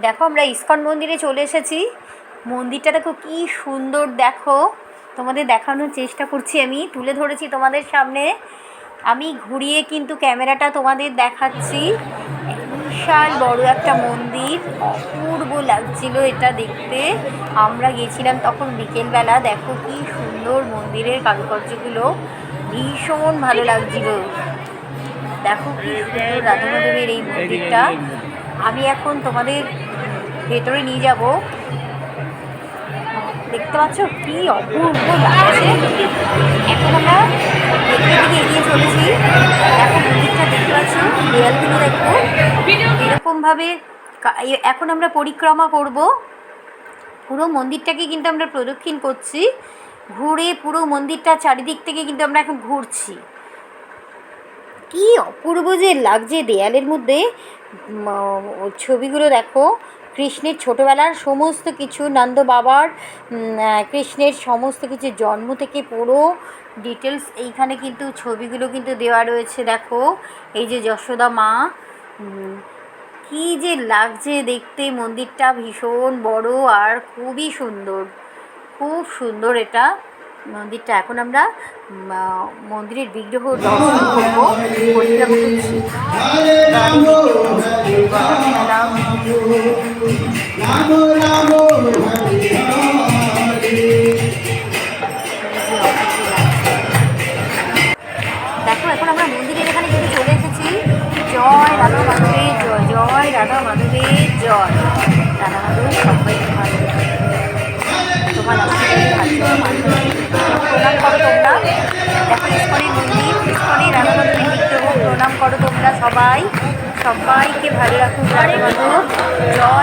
দেখো আমরা ইস্কন মন্দিরে চলে এসেছি। মন্দিরটা দেখো কি সুন্দর, দেখো তোমাদের দেখানোর চেষ্টা করছি, আমি তুলে ধরেছি তোমাদের সামনে। আমি ঘুরিয়ে কিন্তু ক্যামেরাটা তোমাদের দেখাচ্ছি। বিশাল বড় একটা মন্দির, অপূর্ব লাগছিল এটা দেখতে। আমরা গেছিলাম তখন বিকেলবেলা, দেখো কি সুন্দর মন্দিরের কারুকার্যগুলো, ভীষণ ভালো লাগছিল। দেখো কি সুন্দর রাধা মাধবের এই মন্দিরটা। আমি এখন তোমাদের ভেতরে নিয়ে যাব। দেখতে পাচ্ছ কি অপূর্ব লাগছে। এখন আমরা ভেতরের দিকে এগিয়ে চলেছি। দেখো মন্দিরটা দেখতে পাচ্ছ, দেয়ালগুলো দেখো এরকমভাবে। এখন আমরা পরিক্রমা করব, পুরো মন্দিরটাকে কিন্তু আমরা প্রদক্ষিণ করছি। ঘুরে পুরো মন্দিরটা চারিদিক থেকে কিন্তু আমরা এখন ঘুরছি। কি অপূর্ব যে লাগছে দেয়ালের মধ্যে ছবিগুলো দেখো। কৃষ্ণের ছোটোবেলার সমস্ত কিছু, নন্দ বাবার কৃষ্ণের সমস্ত কিছু জন্ম থেকে পুরো ডিটেলস এইখানে কিন্তু ছবিগুলো কিন্তু দেওয়া রয়েছে। দেখো এই যে যশোদা মা, কি যে লাগছে দেখতে। মন্দিরটা ভীষণ বড় আর খুবই সুন্দর, খুব সুন্দর এটা মন্দিরটা। এখন আমরা মন্দিরের বিগ্রহ দর্শন করবো, পরিক্রমা করছি। দেখো এখন আমরা মন্দিরের এখানে কিন্তু চলে এসেছি। জয় রাধা মাধবের জয়, জয় রাধা মাধবের জয়। রাধা মাধব সবাইকে ভালো, তোমার প্রণাম করো তোমরা। দেখো ইস্কনের মন্দির, ইস্কনের রাধা মাধবের বিগ্রহ, প্রণাম করো তোমরা সবাই। সবাইকে ভালো রাখুন রাধা মাধব। জয়।